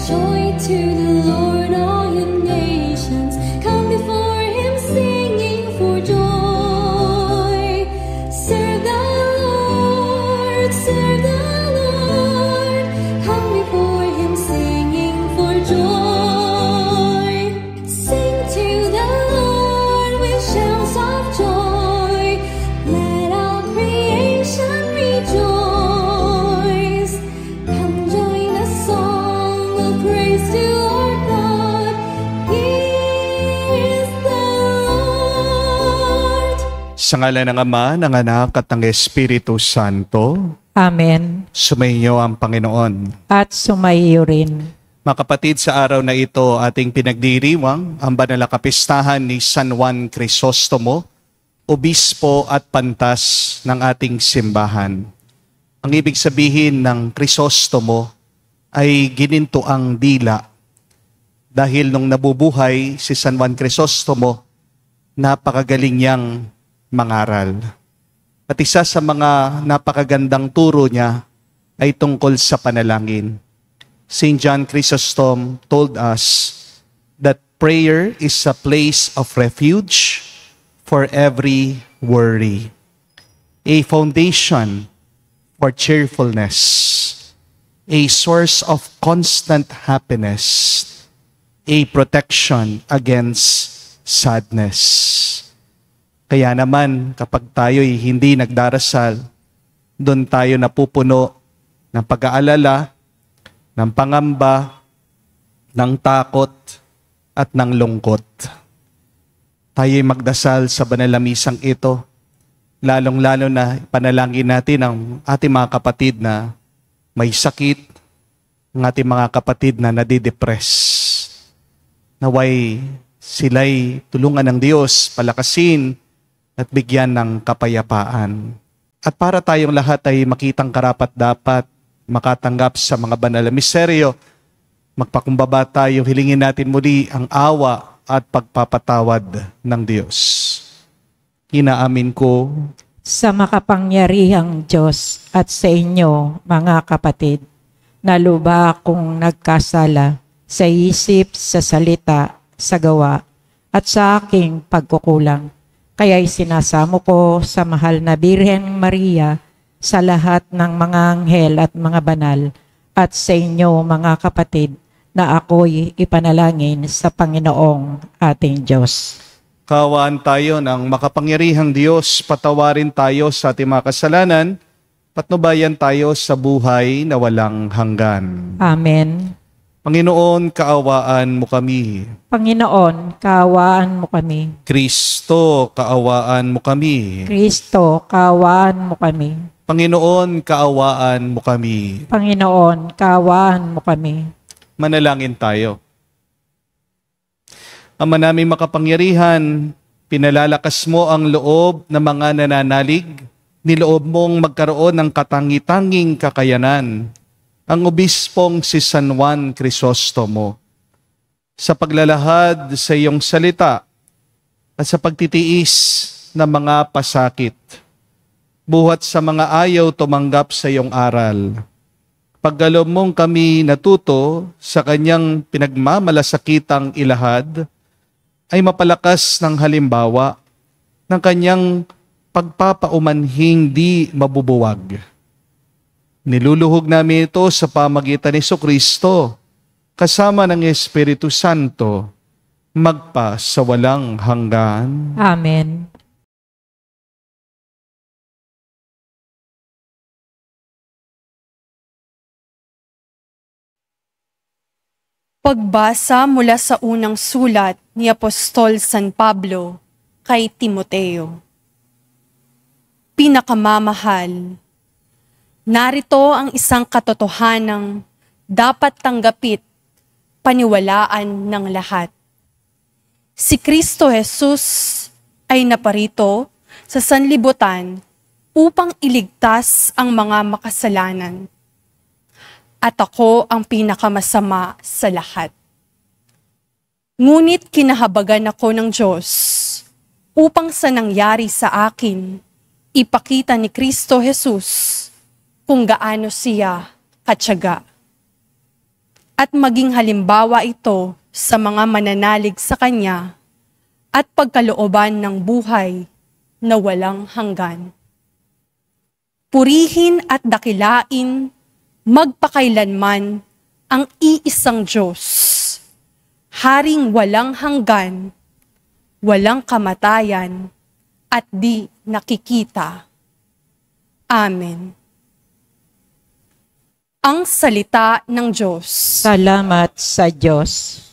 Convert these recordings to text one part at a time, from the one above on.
Joy to the Lord, all you nations. Come before him singing for joy. Serve the Lord, serve the Lord. Come before him singing for joy. Sing to the Lord with shouts of joy. Let all creation rejoice. Come join the song of praise to our God. He is the Lord. Sa ngalan ng Ama, ng Anak at ng Espiritu Santo, Amen. sumainyo ang Panginoon. At sumaiyo rin. Mga kapatid, sa araw na ito ating pinagdiriwang ang banal na kapistahan ni San Juan Crisostomo, obispo at pantas ng ating simbahan. Ang ibig sabihin ng Crisostomo ay gininto ang dila. Dahil nung nabubuhay si San Juan Crisostomo, napakagaling niyang mangaral. At isa sa mga napakagandang turo niya ay tungkol sa panalangin. St. John Chrysostom told us that prayer is a place of refuge for every worry, a foundation for cheerfulness, a source of constant happiness, a protection against sadness. Kaya naman, kapag tayo'y hindi nagdarasal, doon tayo napupuno ng pag-aalala, ng pangamba, ng takot, at ng lungkot. Tayo'y magdasal sa banal na misang ito, lalong-lalo na panalangin natin ang ating mga kapatid na may sakit, ang ating mga kapatid na nadidepress. Naway sila'y tulungan ng Diyos, palakasin, at bigyan ng kapayapaan. At para tayong lahat ay makitang karapat-dapat, makatanggap sa mga banal na misteryo, magpakumbaba tayo, hilingin natin muli ang awa at pagpapatawad ng Diyos. Inaamin ko Sa makapangyarihang Diyos at sa inyo, mga kapatid, na lubha akong nagkasala sa isip, sa salita, sa gawa, at sa aking pagkukulang. Kaya'y sinasamo ko sa mahal na Birheng Maria, sa lahat ng mga anghel at mga banal, at sa inyo mga kapatid, na ako'y ipanalangin sa Panginoong ating Diyos. kaawaan tayo ng makapangyarihang Diyos, patawarin tayo sa ating mga kasalanan, patnubayan tayo sa buhay na walang hanggan. Amen. Panginoon, kaawaan mo kami. Panginoon, kaawaan mo kami. Kristo, kaawaan mo kami. Kristo, kaawaan mo kami. Panginoon, kaawaan mo kami. Panginoon, kaawaan mo kami. Manalangin tayo. Ama naming makapangyarihan, pinalalakas mo ang loob ng mga nananalig, niloob mong magkaroon ng katangi-tanging kakayanan, ang obispong si San Juan Crisostomo, sa paglalahad sa iyong salita at sa pagtitiis ng mga pasakit, buhat sa mga ayaw tumanggap sa iyong aral. Paggaloob mong kami natuto sa kanyang pinagmamalasakitang ilahad, ay mapalakas ng halimbawa ng kanyang pagpapaumanhing di mabubuwag. Niluluhog namin ito sa pamagitan ni Jesucristo, kasama ng Espiritu Santo, magpa sa walang hanggan. Amen. Pagbasa mula sa unang sulat ni Apostol San Pablo kay Timoteo. Pinakamamahal, narito ang isang katotohanang dapat tanggapit, paniwalaan ng lahat. Si Kristo Jesus ay naparito sa sanlibutan upang iligtas ang mga makasalanan. At ako ang pinakamasama sa lahat. Ngunit kinahabagan ako ng Diyos upang sa nangyari sa akin, ipakita ni Kristo Jesus kung gaano siya katyaga. at maging halimbawa ito sa mga mananalig sa Kanya at pagkalooban ng buhay na walang hanggan. Purihin at dakilain magpakailanman ang iisang Diyos, Haring walang hanggan, walang kamatayan, at di nakikita. Amen. Ang salita ng Diyos. Salamat sa Diyos.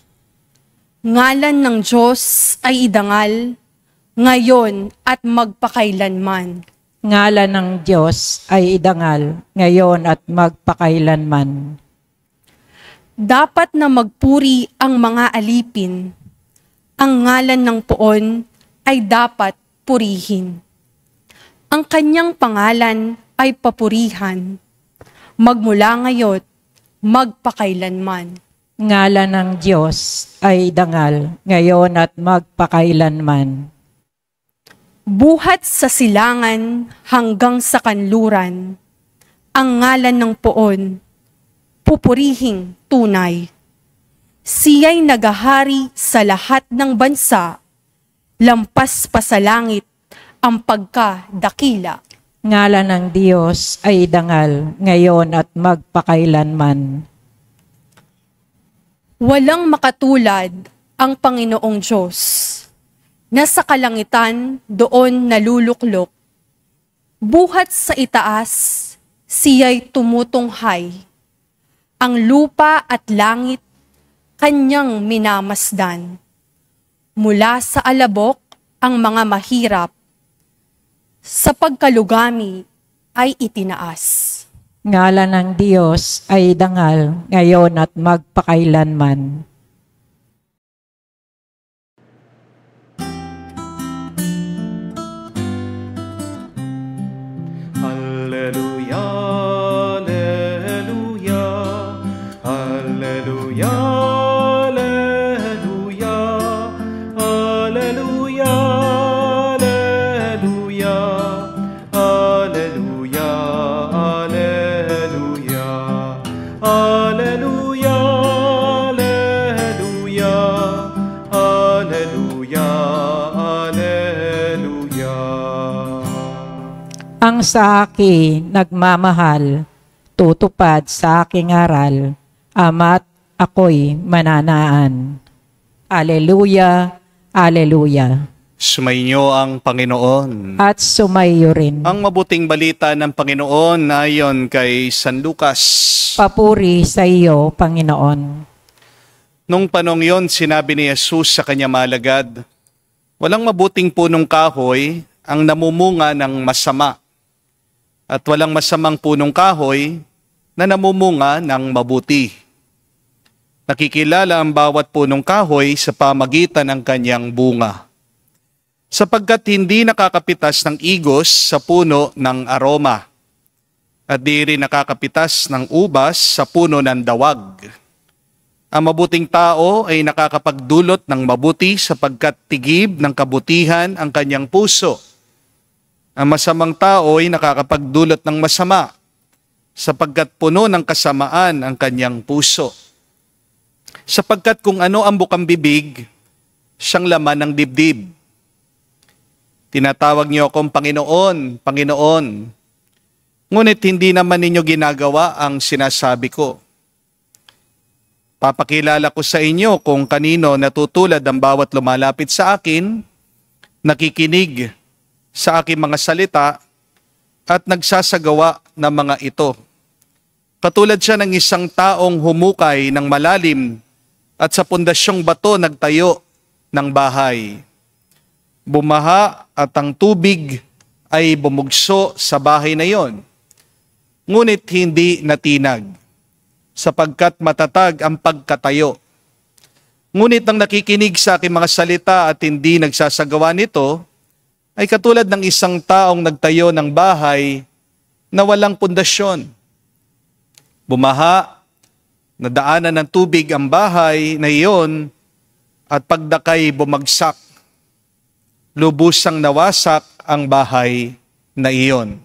Ngalan ng Diyos ay idangal, ngayon at magpakailanman. Ngalan ng Diyos ay idangal, ngayon at magpakailanman. Dapat na magpuri ang mga alipin. Ang ngalan ng Poon ay dapat purihin. Ang kanyang pangalan ay papurihan, magmula ngayon, magpakailanman. Ngalan ng Diyos ay dangal, ngayon at magpakailanman. Buhat sa silangan hanggang sa kanluran, ang ngalan ng Poon, pupurihing tunay. Siya'y nagahari sa lahat ng bansa, lampas pa sa langit ang pagkadakila. Ngalan ng Diyos ay dangal, ngayon at magpakailanman. Walang makatulad ang Panginoong Diyos, na sa kalangitan doon naluluklok. Buhat sa itaas, siya'y tumutunghay. Ang lupa at langit, kanyang minamasdan. Mula sa alabok, ang mga mahirap, sa pagkalugami ay itinaas. Ngalan ng Diyos ay dangal, ngayon at magpakailanman. Alleluia, alleluia, alleluia, alleluia, alleluia, alleluia, alleluia, alleluia, alleluia, alleluia, alleluia, alleluia. Ang sa akin nagmamahal, tutupad sa aking aral, ama't ako'y mananaan. Aleluya, aleluya. Sumainyo ang Panginoon. At sumayo rin. Ang mabuting balita ng Panginoon ayon kay San Lucas. Papuri sa iyo, Panginoon. Nung panong yon, sinabi ni Jesus sa kanya malagad, walang mabuting punong kahoy ang namumunga ng masama, at walang masamang punong kahoy na namumunga ng mabuti. Nakikilala ang bawat punong kahoy sa pamagitan ng kanyang bunga, sapagkat hindi nakakapitas ng igos sa puno ng aroma, at di rin nakakapitas ng ubas sa puno ng dawag. Ang mabuting tao ay nakakapagdulot ng mabuti sapagkat tigib ng kabutihan ang kanyang puso. Ang masamang tao ay nakakapagdulot ng masama sapagkat puno ng kasamaan ang kanyang puso. Sapagkat kung ano ang bukang bibig, siyang laman ng dibdib. Tinatawag niyo akong Panginoon, Panginoon, ngunit hindi naman ninyo ginagawa ang sinasabi ko. Papakilala ko sa inyo kung kanino natutulad ang bawat lumalapit sa akin, nakikinig sa aking mga salita, at nagsasagawa ng mga ito. Katulad siya ng isang taong humukay ng malalim at sa pundasyong bato nagtayo ng bahay. Bumaha at ang tubig ay bumugso sa bahay na iyon, ngunit hindi natinag, sapagkat matatag ang pagkatayo. Ngunit ang nakikinig sa aking mga salita at hindi nagsasagawa nito, ay katulad ng isang taong nagtayo ng bahay na walang pundasyon. Bumaha, nadaanan ng tubig ang bahay na iyon, at pagdakay bumagsak. Lubusang nawasak ang bahay na iyon.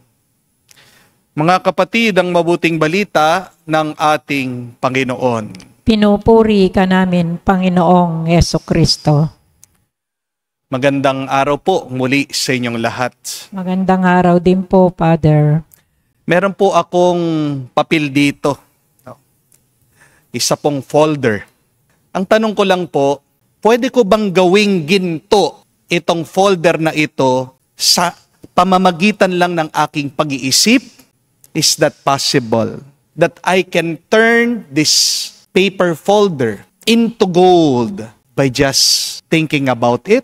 Mga kapatid, ang mabuting balita ng ating Panginoon. Pinupuri ka namin, Panginoong Yeso Kristo. Magandang araw po muli sa inyong lahat. Magandang araw din po, Father. Meron po akong papel dito. Isa pong folder. Ang tanong ko lang po, pwede ko bang gawing ginto itong folder na ito sa pamamagitan lang ng aking pag-iisip? Is that possible? That I can turn this paper folder into gold by just thinking about it?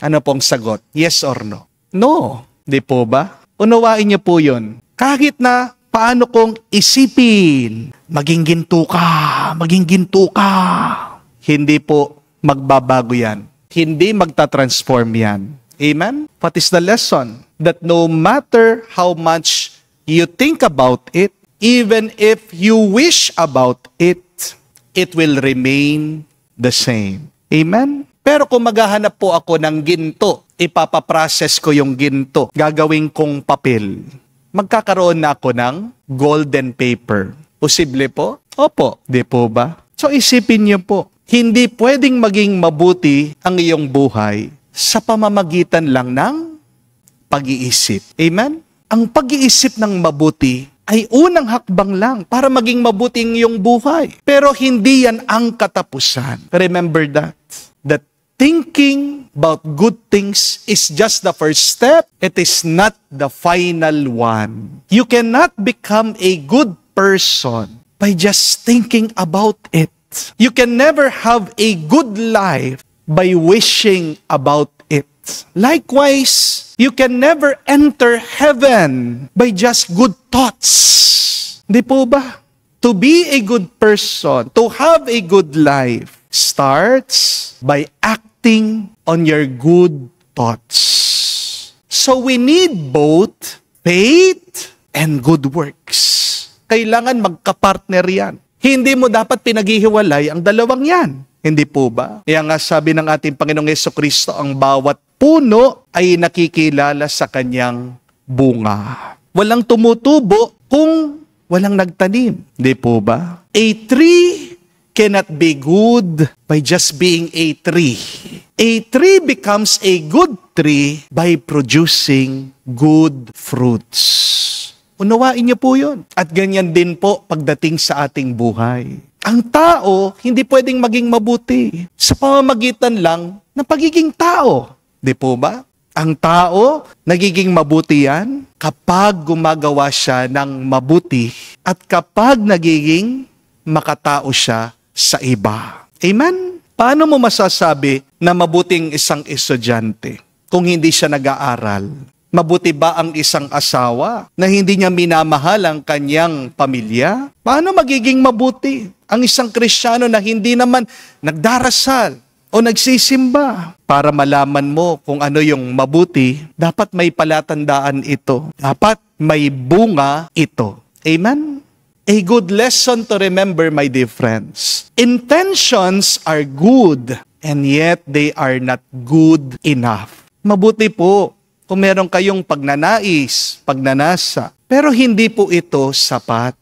Ano pong sagot? Yes or no? No. Di po ba? Unawain niyo po yun. Kahit na paano kong isipin, maging ginto ka, hindi po magbabago yan. Hindi magta-transform yan. Amen? What is the lesson? That no matter how much you think about it, even if you wish about it, it will remain the same. Amen? Pero kung maghahanap po ako ng ginto, ipapaprocess ko yung ginto, gagawin kong papel, magkakaroon na ako ng golden paper. Posible po? Opo. Di po ba? So isipin niyo po, hindi pwedeng maging mabuti ang iyong buhay sa pamamagitan lang ng pag-iisip. Amen? Ang pag-iisip ng mabuti ay unang hakbang lang para maging mabuti ang iyong buhay. Pero hindi yan ang katapusan. Remember that. That thinking about good things is just the first step. It is not the final one. You cannot become a good person by just thinking about it. You can never have a good life by wishing about it. Likewise, you can never enter heaven by just good thoughts. Di po ba? To be a good person, to have a good life, starts by acting on your good thoughts. So we need both faith and good works. Kailangan magkapartner yan. Hindi mo dapat pinaghihiwalay ang dalawang yan. Hindi po ba? Kaya nga sabi ng ating Panginoong Jesucristo, ang bawat puno ay nakikilala sa kanyang bunga. Walang tumutubo kung walang nagtanim. Hindi po ba? A tree cannot be good by just being a tree. A tree becomes a good tree by producing good fruits. Unawain niyo po yun. At ganyan din po pagdating sa ating buhay. Ang tao, hindi pwedeng maging mabuti sa pamamagitan lang ng pagiging tao. Di po ba? Ang tao, nagiging mabuti yan kapag gumagawa siya ng mabuti at kapag nagiging makatao siya sa iba. Amen? Paano mo masasabi na mabuting isang estudyante kung hindi siya nag-aaral? Mabuti ba ang isang asawa na hindi niya minamahal ang kanyang pamilya? Paano magiging mabuti ang isang Kristiyano na hindi naman nagdarasal o nagsisimba? Para malaman mo kung ano yung mabuti, dapat may palatandaan ito. Dapat may bunga ito. Amen? A good lesson to remember, my dear friends. Intentions are good, and yet they are not good enough. Mabuti po kung meron kayong pagnanais, pagnanasa, pero hindi po ito sapat.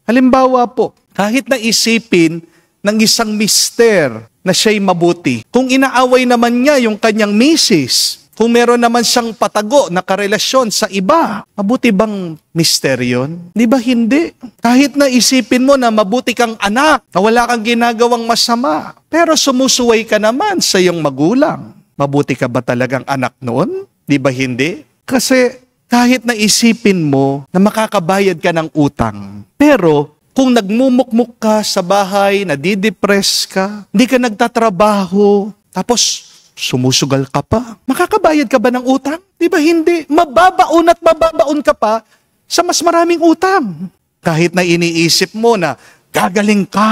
Halimbawa po, kahit na isipin ng isang mister na siya'y mabuti, kung inaaway naman niya yung kanyang misis, kung meron naman siyang patago na karelasyon sa iba, mabuti bang mister yun? Di ba hindi? Kahit na isipin mo na mabuti kang anak, na wala kang ginagawang masama, pero sumusuway ka naman sa iyong magulang, mabuti ka ba talagang anak noon? Di ba hindi? Kasi kahit na isipin mo na makakabayad ka ng utang, pero kung nagmumukmuk ka sa bahay, nadidepress ka, hindi ka nagtatrabaho, tapos sumusugal ka pa, makakabayad ka ba ng utang? Di ba hindi? Mababaon at mababaon ka pa sa mas maraming utang. Kahit na iniisip mo na gagaling ka,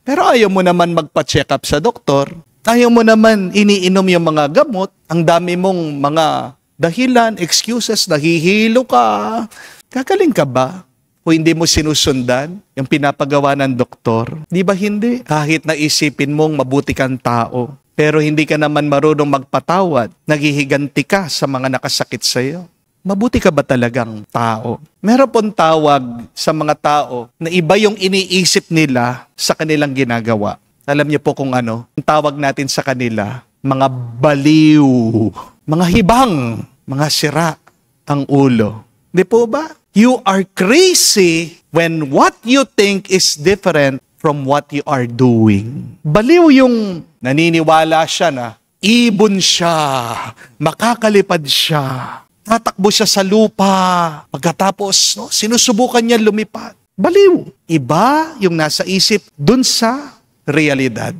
pero ayaw mo naman magpa-check up sa doktor, ayaw mo naman iniinom yung mga gamot, ang dami mong mga dahilan, excuses, nahihilo ka. Gagaling ka ba? O hindi mo sinusundan yung pinapagawa ng doktor? Di ba hindi? Kahit na isipin mong mabuti kang tao, pero hindi ka naman marunong magpatawad, naghihiganti ka sa mga nakasakit sa iyo. Mabuti ka ba talagang tao? Meron pong tawag sa mga tao na iba yung iniisip nila sa kanilang ginagawa. Alam niyo po kung ano? Ang tawag natin sa kanila, mga baliw, mga hibang, mga sira ang ulo. Di po ba? You are crazy when what you think is different from what you are doing. Baliw yung naniniwala siya na ibon siya, makakalipad siya, tatakbo siya sa lupa, pagkatapos sinusubukan niya lumipad. Baliw. Iba yung nasa isip dun sa realidad.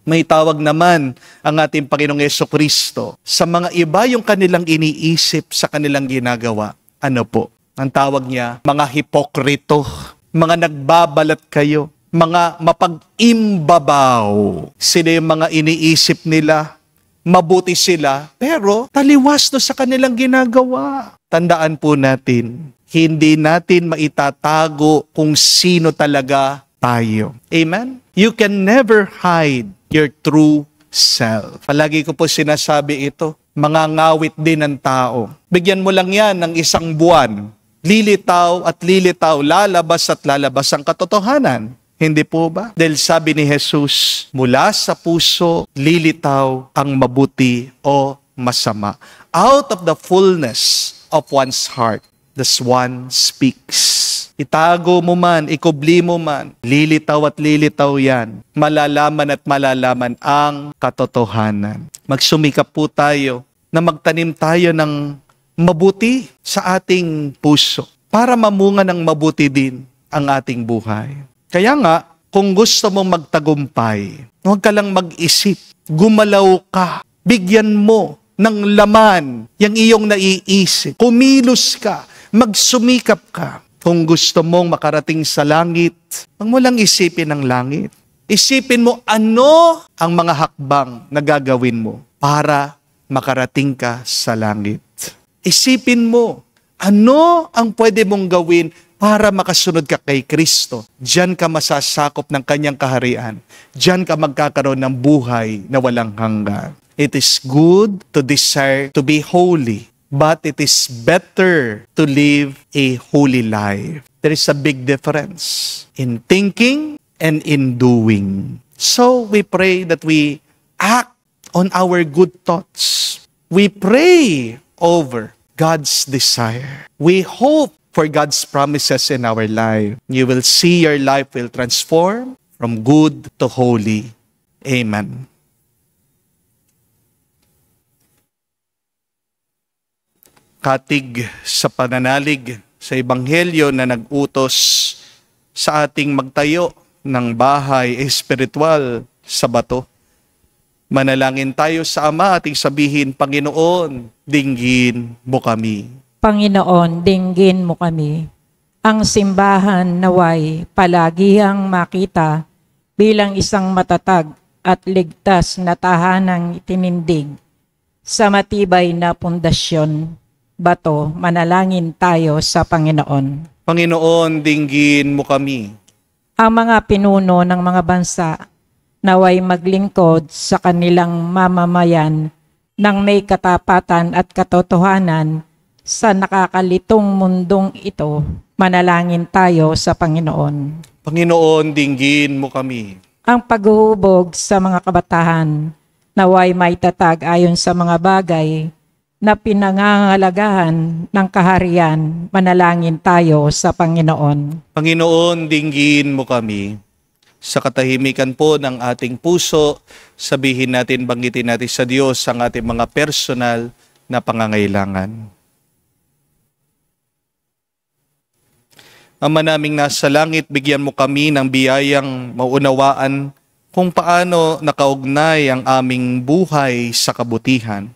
May tawag naman ang ating Panginoong Jesucristo sa mga iba yung kanilang iniisip sa kanilang ginagawa. Ano po? Ang tawag niya, mga hipokrito, mga nagbabalat kayo, mga mapag-imbabaw. Sila yung mga iniisip nila, mabuti sila, pero taliwas no sa kanilang ginagawa. Tandaan po natin, hindi natin maitatago kung sino talaga tayo. Amen? You can never hide your true self. Palagi ko po sinasabi ito, mangangawit din ng tao. Bigyan mo lang yan ng isang buwan. Lilitaw at lilitaw, lalabas at lalabas ang katotohanan. Hindi po ba? Dahil sabi ni Jesus, mula sa puso, lilitaw ang mabuti o masama. Out of the fullness of one's heart, this one speaks. Itago mo man, ikubli mo man, lilitaw at lilitaw yan. Malalaman at malalaman ang katotohanan. Magsumikap po tayo na magtanim tayo ng mabuti sa ating puso para mamunga ng mabuti din ang ating buhay. Kaya nga, kung gusto mong magtagumpay, huwag ka lang mag-isip, gumalaw ka, bigyan mo ng laman yung iyong naiisip, kumilos ka, magsumikap ka. Kung gusto mong makarating sa langit, huwag mo lang isipin ang langit. Isipin mo ano ang mga hakbang na gagawin mo para makarating ka sa langit. Isipin mo ano ang pwede mong gawin para makasunod ka kay Kristo. Diyan ka masasakop ng kanyang kaharian. Diyan ka magkakaroon ng buhay na walang hanggan. It is good to desire to be holy, but it is better to live a holy life. There is a big difference in thinking and in doing. So we pray that we act on our good thoughts. We pray over God's desire. We hope for God's promises in our life. You will see your life will transform from good to holy. Amen. Katig sa pananalig sa Ebanghelyo na nag-utos sa ating magtayo ng bahay espiritual sa bato. Manalangin tayo sa Ama ating sabihin, Panginoon, dinggin mo kami. Panginoon, dinggin mo kami. Ang simbahan naway palagihang makita bilang isang matatag at ligtas na tahanang itinindig sa matibay na pundasyon. Bato, manalangin tayo sa Panginoon. Panginoon, dinggin mo kami. Ang mga pinuno ng mga bansa naway maglingkod sa kanilang mamamayan ng may katapatan at katotohanan sa nakakalitong mundong ito. Manalangin tayo sa Panginoon. Panginoon, dinggin mo kami. Ang paghuhubog sa mga kabataan naway may tatag ayon sa mga bagay na pinangangalagahan ng kaharian. Manalangin tayo sa Panginoon. Panginoon, dinggin mo kami. Sa katahimikan po ng ating puso, sabihin natin, banggitin natin sa Diyos ang ating mga personal na pangangailangan. Ama naming nasa langit, bigyan mo kami ng biyayang maunawaan kung paano nakaugnay ang aming buhay sa kabutihan,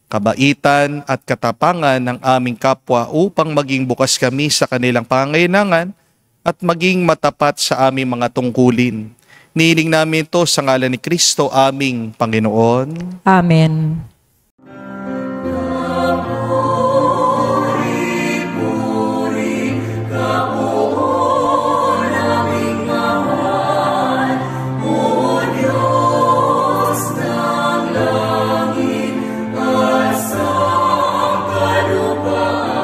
kabaitan at katapangan ng aming kapwa upang maging bukas kami sa kanilang pangangailangan at maging matapat sa aming mga tungkulin. Nihiling namin ito sa ngalan ni Kristo aming Panginoon. Amen. Lupa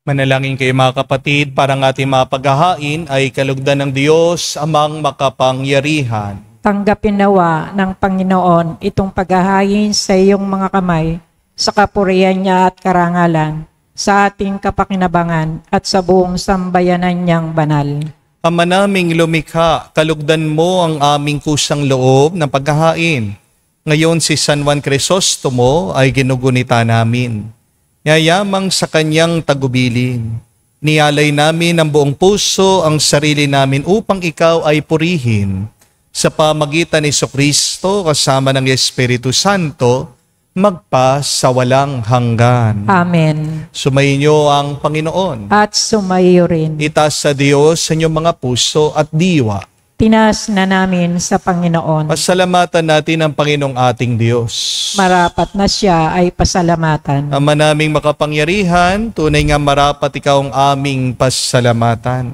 Manalangin kayo mga kapatid, para ang ating mga paghahain ay kalugdan ng Diyos amang makapangyarihan. Tanggapin nawa ng Panginoon itong paghahain sa iyong mga kamay, sa kapurihan niya at karangalan, sa ating kapakinabangan at sa buong sambayanan niyang banal. Ama naming lumikha, kalugdan mo ang aming kusang loob ng paghahain. Ngayon si San Juan Crisostomo ay ginugunita namin. Yayamang sa kanyang tagubilin. Nialay namin ang buong puso ang sarili namin upang ikaw ay purihin. Sa pamagitan ni Jesucristo kasama ng Espiritu Santo, magpa sa walang hanggan. Amen. Sumainyo ang Panginoon. At sumayo rin. Itaas sa Diyos sa inyong mga puso at diwa. Tinas na namin sa Panginoon. Pasalamatan natin ang Panginoong ating Diyos. Marapat na siya ay pasalamatan. Ama naming makapangyarihan, tunay nga marapat ikaw ang aming pasalamatan.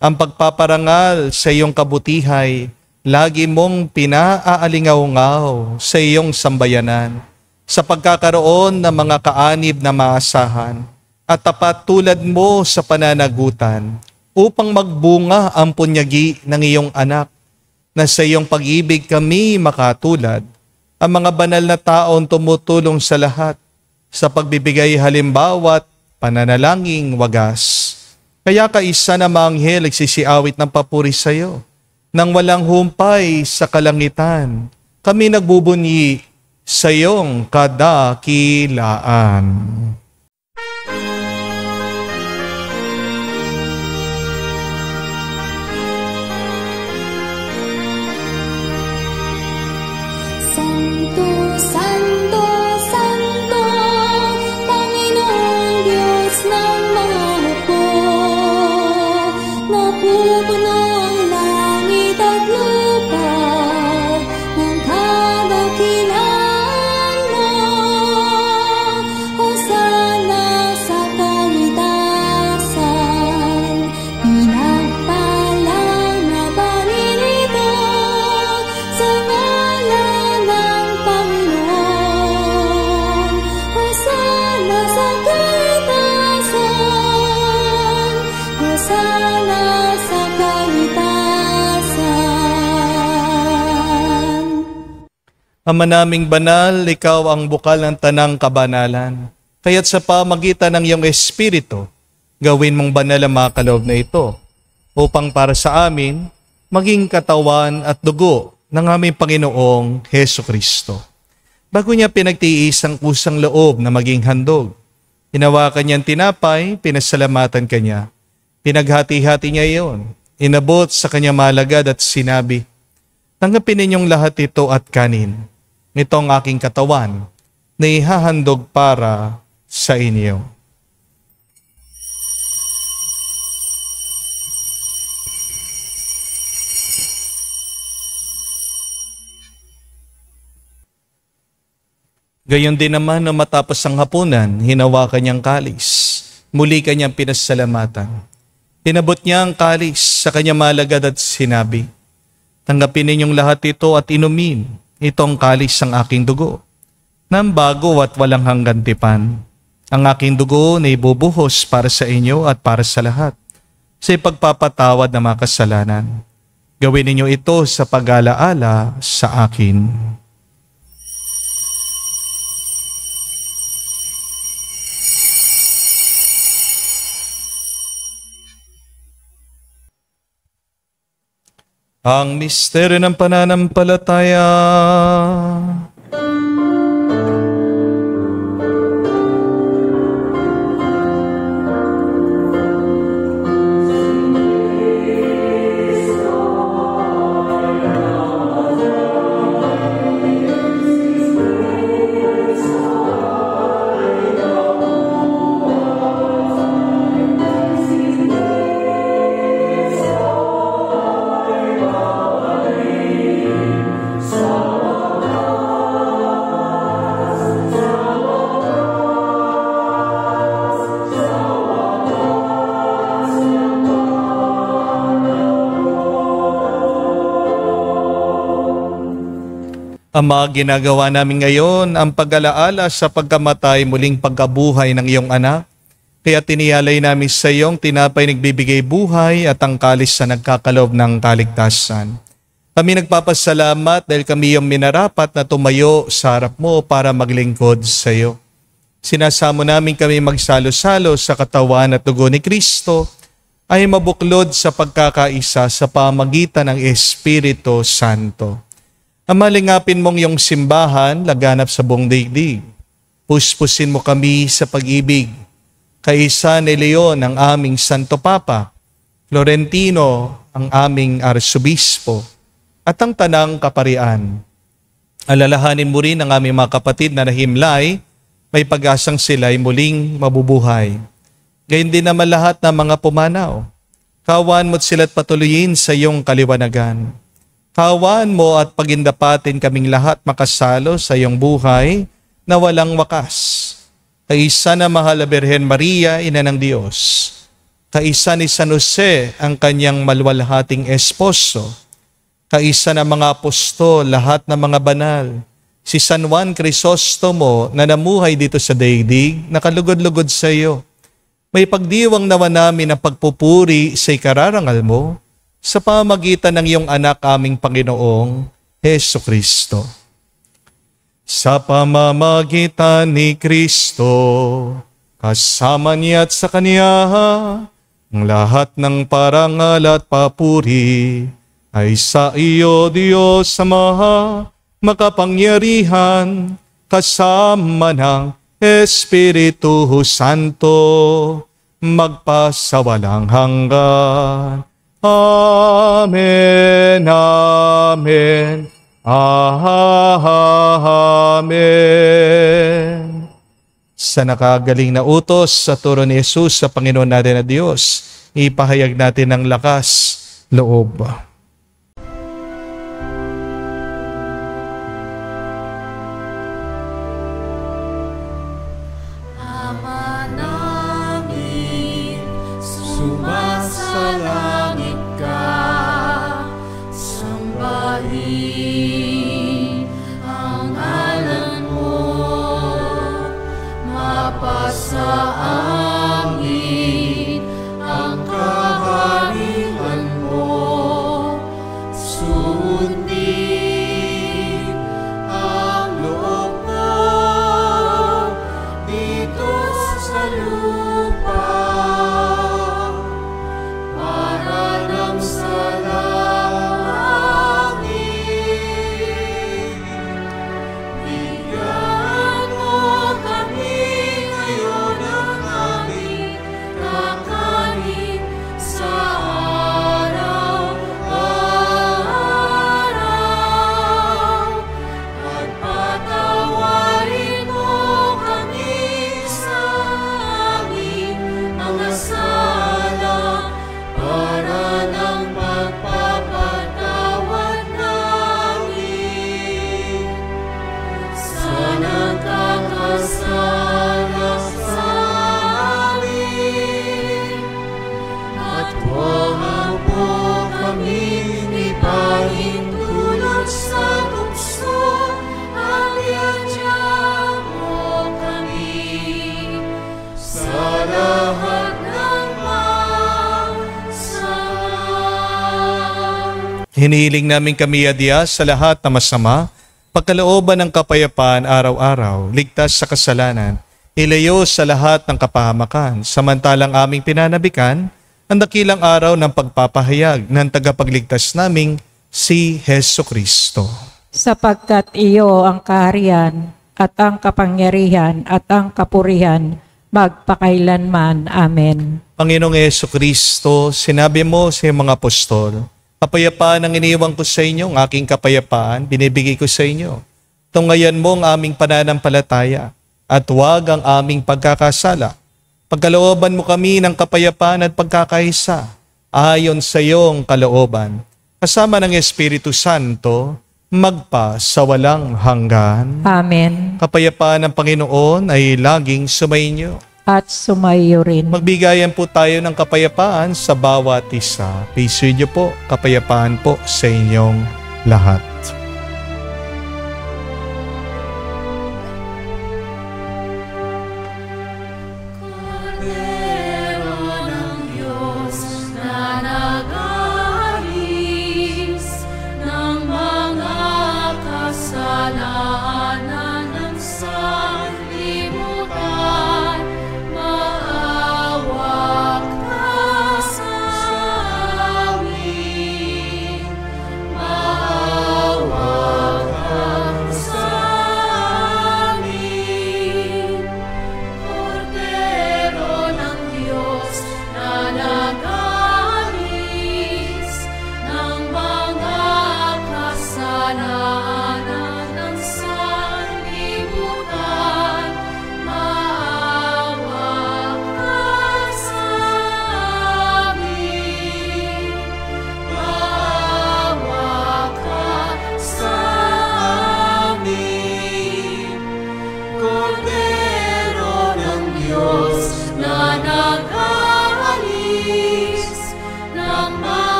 Ang pagpaparangal sa iyong kabutihay, lagi mong pinaalingaw-ngaw sa iyong sambayanan, sa pagkakaroon ng mga kaanib na maasahan, at tapat tulad mo sa pananagutan, upang magbunga ang punyagi ng iyong anak, na sa iyong pag-ibig kami makatulad, ang mga banal na taon tumutulong sa lahat, sa pagbibigay halimbawa at pananalangin wagas. Kaya kaisa na mga anghel nagsisiawit ng papuri sa iyo, nang walang humpay sa kalangitan, kami nagbubunyi sa iyong kadakilaan. Santo, Santo, Santo, Panginoong Diyos ng mga hukbo. Napupuno ang langit at lupa ng kadakilaan mo. Hosana sa kaitasan, pinagpalang na paririto sa ngalan ng Panginoon. Hosana sa kaitasan, Hosana sa kaitasan. Ama naming banal, ikaw ang bukal ng tanang kabanalan. Kaya't sa pamagitan ng iyong Espiritu, gawin mong banal ang mga kaloob na ito, upang para sa amin, maging katawan at dugo ng aming Panginoong Heso Kristo. Bago niya pinagtiis ang kusang loob na maging handog, hinawakan niyang tinapay, pinasalamatan kanya. Pinaghati-hati niya iyon, inabot sa kanyang malagad at sinabi, "Tanggapin ninyong lahat ito at kanin. Ito ang aking katawan na ihahandog para sa inyo." Gayon din naman na matapos ang hapunan, hinawakan niyang kalis. Muli kanyang pinasalamatan. Tinabot niya ang kalis sa kanyang malagad at sinabi, "Tanggapin ninyong lahat ito at inumin. Itong kalis ang aking dugo, ng bago at walang hanggan tipan. Ang aking dugo na ibubuhos para sa inyo at para sa lahat, sa ipagpapatawad ng mga kasalanan. Gawin ninyo ito sa pag-alaala sa akin." Ang misteryo ng pananampalataya. Ama, ginagawa namin ngayon ang pag-alaala sa pagkamatay muling pagkabuhay ng iyong anak. Kaya tiniyalay namin sa iyong tinapay nagbibigay buhay at ang kalis na nagkakaloob ng kaligtasan. Kami nagpapasalamat dahil kami yung minarapat na tumayo sa harap mo para maglingkod sa iyo. Sinasamo namin kami magsalo-salo sa katawan at dugo ni Kristo ay mabuklod sa pagkakaisa sa pamagitan ng Espiritu Santo. Amalingapin mong yung simbahan laganap sa buong daigdig. Puspusin mo kami sa pag-ibig. Kaisa ni Leon ang aming Santo Papa, Florentino ang aming Arsobispo, at ang Tanang Kaparian. Alalahanin mo rin ang aming mga kapatid na nahimlay, may pag-asang sila'y muling mabubuhay. Gayun din naman lahat ng mga pumanaw. Kawan mo't sila't patuloyin sa iyong kaliwanagan. Kawan mo at pagindapatin kaming lahat makasalo sa iyong buhay na walang wakas. Kaisa na mahal na Birhen Maria, Ina ng Diyos. Kaisa ni San Jose, ang kanyang maluwalhating esposo. Kaisa na mga apostol, lahat ng mga banal. Si San Juan Crisostomo na namuhay dito sa daigdig, nakalugod-lugod sa iyo. May pagdiwang nawa namin ang pagpupuri sa ikararangal mo sa pamagitan ng iyong anak aming Panginoong Heso Kristo. Sa pamamagitan ni Kristo, kasama niya at sa Kanya, ang lahat ng parangal at papuri ay sa iyo, Diyos Ama, makapangyarihan, kasama ng Espiritu Santo, magpasawalang hanggan. Amen, Amen. Amen. Sa nakagaling na utos sa turo ni Jesus sa Panginoon natin na Diyos, ipahayag natin ng lakas loob. Ama namin, sumasalangit ka, sambahin ang ngalan mo, mapasa amin ang kaharian mo, sundin ang loob mo dito sa lupa, para nang sa langit. Bigyan mo kami ngayon ng aming kakanin sa araw-araw, at patawarin mo kami sa aming mga sala, para ng pagpapatawad namin sa nagkakasala sa amin. At huwag mo kami ipahintulot sa tukso, at iadya mo kami sa lahat ng masama. Hinihiling namin kami adya sa lahat na masama, pagkalooban ng kapayapaan araw-araw, ligtas sa kasalanan, ilayo sa lahat ng kapahamakan, samantalang aming pinanabikan ang dakilang araw ng pagpapahayag ng tagapagligtas naming si Heso Kristo. Sapagkat iyo ang kaharian at ang kapangyarihan at ang kapurihan magpakailanman. Amen. Panginoong Heso Kristo, sinabi mo sa iyong mga apostol, kapayapaan ang iniwan ko sa inyo, ang aking kapayapaan, binibigay ko sa inyo. Tungayan mo ang aming pananampalataya at huwag ang aming pagkakasala. Pagkalooban mo kami ng kapayapaan at pagkakaisa, ayon sa iyong kalooban, kasama ng Espiritu Santo, magpa sa walang hanggan. Amen. Kapayapaan ng Panginoon ay laging sumainyo. At sumayo rin. Magbigayan po tayo ng kapayapaan sa bawat isa. Piso niyo po, kapayapaan po sa inyong lahat. Cordero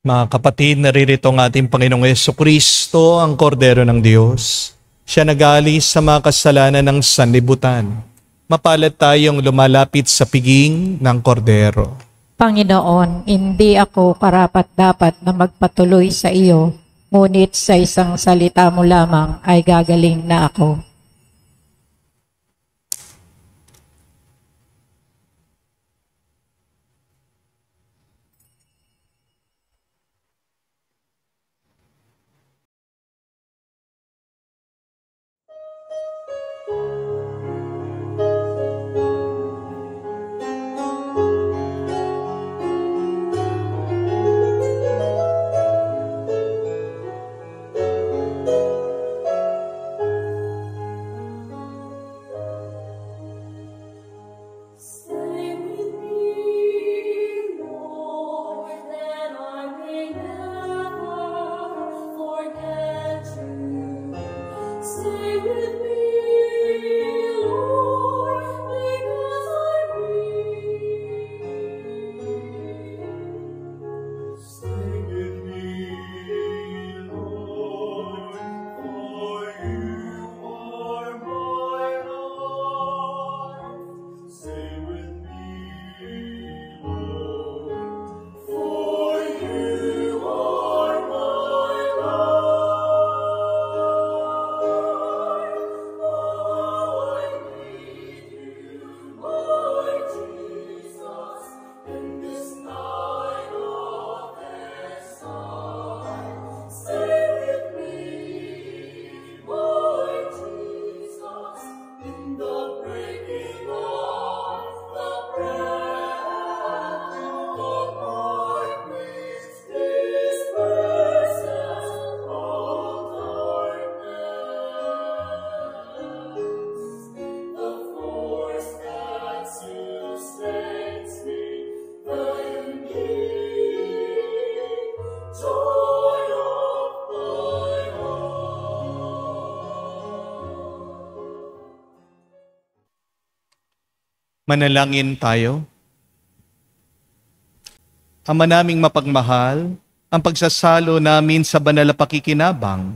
Mga kapatid, naririto ang ating Panginoong Jesucristo, ang Kordero ng Diyos. Siya nag-aalis sa mga kasalanan ng sanlibutan. Mapalad tayong lumalapit sa piging ng Kordero. Panginoon, hindi ako karapat-dapat na magpatuloy sa iyo, ngunit sa isang salita mo lamang ay gagaling na ako. Stay with me, Lord, that I may never forget you. Stay with me, Lord, because I need. Stay with me, Lord, for you are my life. Stay with me, Lord, for you are my life. Oh, I need you, Lord Jesus, in this night of exile. Stay with me, Lord Jesus, in the breaking of the breath of darkness, disperses all darkness. The force that sustains me, the unique joy of my heart. Manalangin tayo. Ama naming mapagmahal, ang pagsasalo namin sa banal na pakikinabang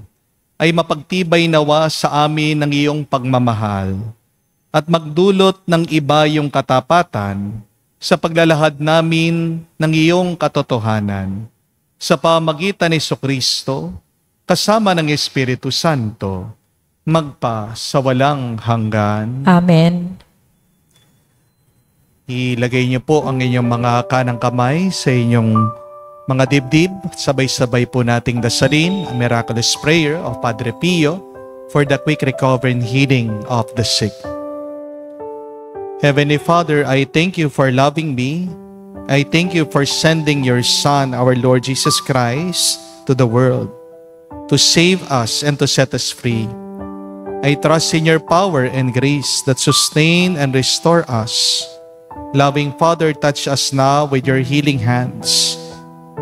ay mapagtibay nawa sa amin ng iyong pagmamahal at magdulot ng iba yung katapatan sa paglalahad namin ng iyong katotohanan. Sa pamagitan ni Jesucristo, kasama ng Espiritu Santo, magpa sa walang hanggan. Amen. Ilagay niyo po ang inyong mga kanang kamay sa inyong mga dibdib. Sabay-sabay po nating dasalin ang miraculous prayer of Padre Pio for the quick recovery and healing of the sick. Heavenly Father, I thank you for loving me. I thank you for sending your Son, our Lord Jesus Christ, to the world to save us and to set us free. I trust in your power and grace that sustain and restore us. Loving Father, touch us now with your healing hands.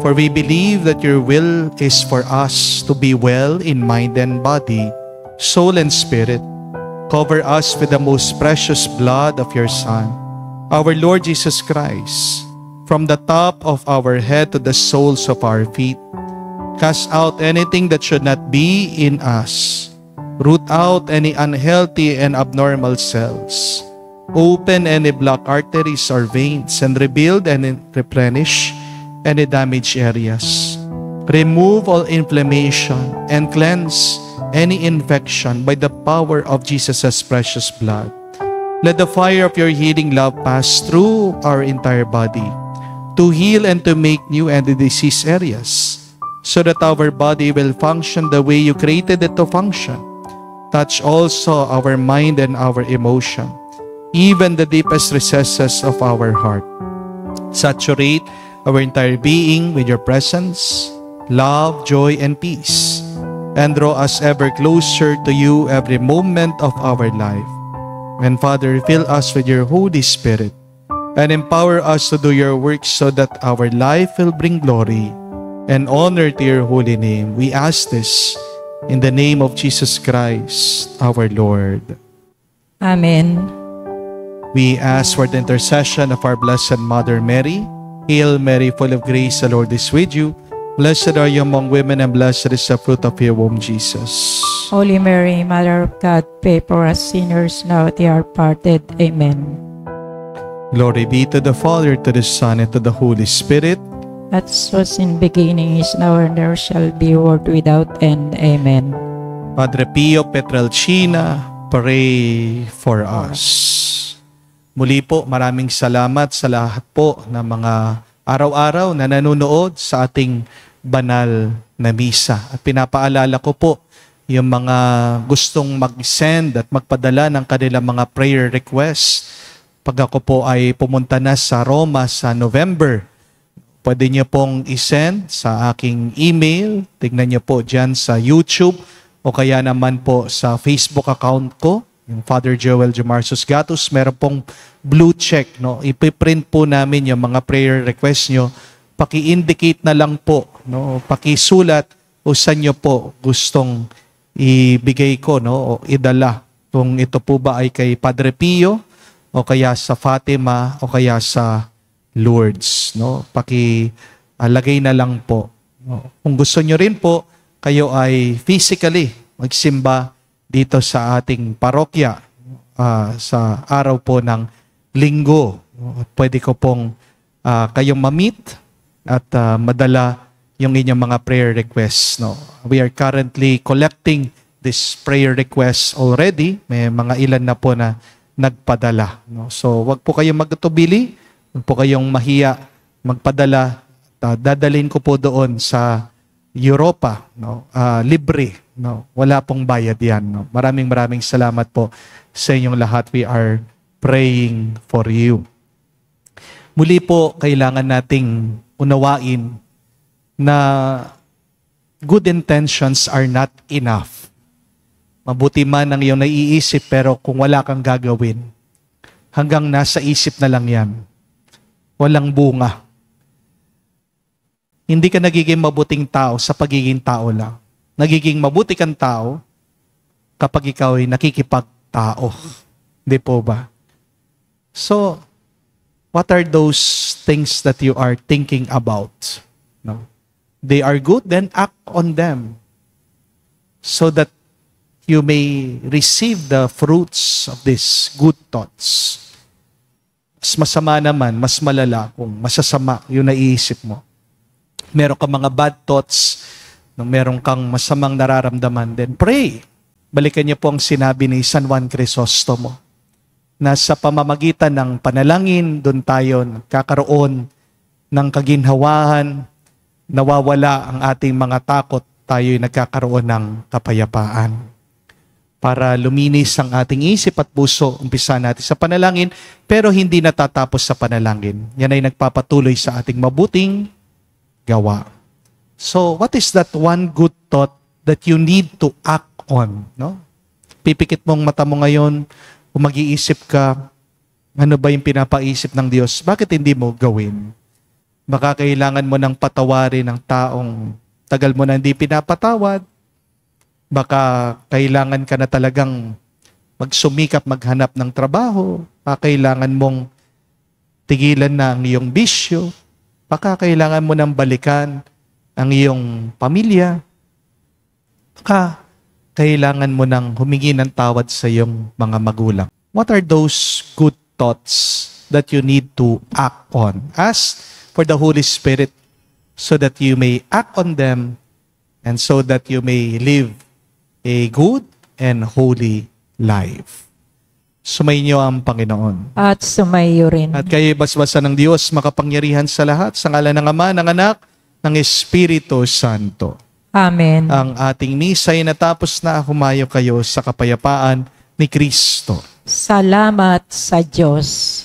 For we believe that your will is for us to be well in mind and body, soul and spirit. Cover us with the most precious blood of your Son, our Lord Jesus Christ, from the top of our head to the soles of our feet. Cast out anything that should not be in us. Root out any unhealthy and abnormal cells. Open any blocked arteries or veins and rebuild and replenish any damaged areas. Remove all inflammation and cleanse any infection by the power of Jesus' precious blood. Let the fire of your healing love pass through our entire body to heal and to make new and diseased areas, so that our body will function the way you created it to function. Touch also our mind and our emotion, even the deepest recesses of our heart. Saturate our entire being with your presence, love, joy, and peace, and draw us ever closer to you every moment of our life. And Father, fill us with your Holy Spirit and empower us to do your work so that our life will bring glory and honor to your holy name. We ask this in the name of Jesus Christ, our Lord. Amen. We ask for the intercession of our Blessed Mother Mary. Hail Mary, full of grace, the Lord is with you. Blessed are you among women, and blessed is the fruit of your womb, Jesus. Holy Mary, Mother of God, pray for us sinners now at the hour parted. Amen. Glory be to the Father, to the Son, and to the Holy Spirit. As was in beginning, is now, and there shall be, world without end. Amen. Padre Pio Petralcina, pray for us. Muli po, maraming salamat sa lahat po ng mga araw-araw na nanonood sa ating banal na misa. At pinapaalala ko po yung mga gustong mag-send at magpadala ng kanilang mga prayer requests. Pag ako po ay pumunta na sa Roma sa November, pwede niyo pong isend sa aking email. Tignan niyo po dyan sa YouTube o kaya naman po sa Facebook account ko, yung Father Joel Jamarsos Gatus. Meron pong blue check. No? Ipiprint po namin yung mga prayer requests nyo. Paki-indicate na lang po. No? Pakisulat o saan nyo po gustong ibigay ko, no? O idala. Kung ito po ba ay kay Padre Pio o kaya sa Fatima o kaya sa Lourdes. No? Paki-lagay na lang po. No? Kung gusto nyo rin po, kayo ay physically magsimba dito sa ating parokya sa araw po ng linggo. Pwede ko pong kayong ma-meet at madala yung inyong mga prayer requests. No? We are currently collecting this prayer requests already. May mga ilan na po na nagpadala. No? So wag po kayong magtubili, wag po kayong mahiya magpadala. Dadalhin ko po doon sa Europa, no? Libre. No? Wala pong bayad yan. No? Maraming salamat po sa inyong lahat. We are praying for you. Muli po, kailangan nating unawain na good intentions are not enough. Mabuti man ang iyong naiisip, pero kung wala kang gagawin, hanggang nasa isip na lang yan. Walang bunga. Hindi ka nagiging mabuting tao sa pagiging tao lang. Nagiging mabuti kang tao kapag ikaw ay nakikipagtao. Hindi po ba? So, what are those things that you are thinking about? No? They are good, then act on them so that you may receive the fruits of these good thoughts. Mas masama naman, mas malala kung masasama yung naiisip mo. Meron kang mga bad thoughts, meron kang masamang nararamdaman, then pray. Balikan niyo po ang sinabi ni San Juan Crisostomo na sa pamamagitan ng panalangin, doon tayo nagkakaroon ng kaginhawahan, nawawala ang ating mga takot, tayo'y nagkakaroon ng kapayapaan. Para luminis ang ating isip at puso, umpisa natin sa panalangin, pero hindi natatapos sa panalangin. Yan ay nagpapatuloy sa ating mabuting gawa. So, what is that one good thought that you need to act on? No? Pipikit mong mata mo ngayon, kung mag-iisip ka, ano ba yung pinapaisip ng Diyos? Bakit hindi mo gawin? Baka kailangan mo ng patawarin ng taong tagal mo na hindi pinapatawad. Baka kailangan ka na talagang magsumikap, maghanap ng trabaho. Baka kailangan mong tigilan na ang iyong bisyo. Baka kailangan mo nang balikan ang iyong pamilya. Baka kailangan mo nang humingi ng tawad sa iyong mga magulang. What are those good thoughts that you need to act on? Ask for the Holy Spirit so that you may act on them and so that you may live a good and holy life. Sumainyo ang Panginoon. At sumayo rin. At kayo basbasa ng Diyos, makapangyarihan sa lahat, sa ngalan ng Ama, ng Anak, ng Espiritu Santo. Amen. Ang ating misa ay natapos na. Humayo kayo sa kapayapaan ni Kristo. Salamat sa Diyos.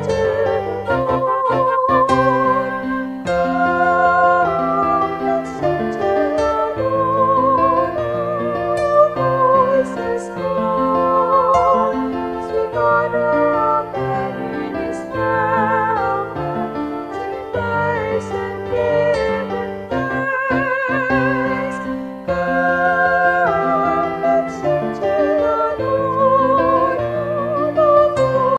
to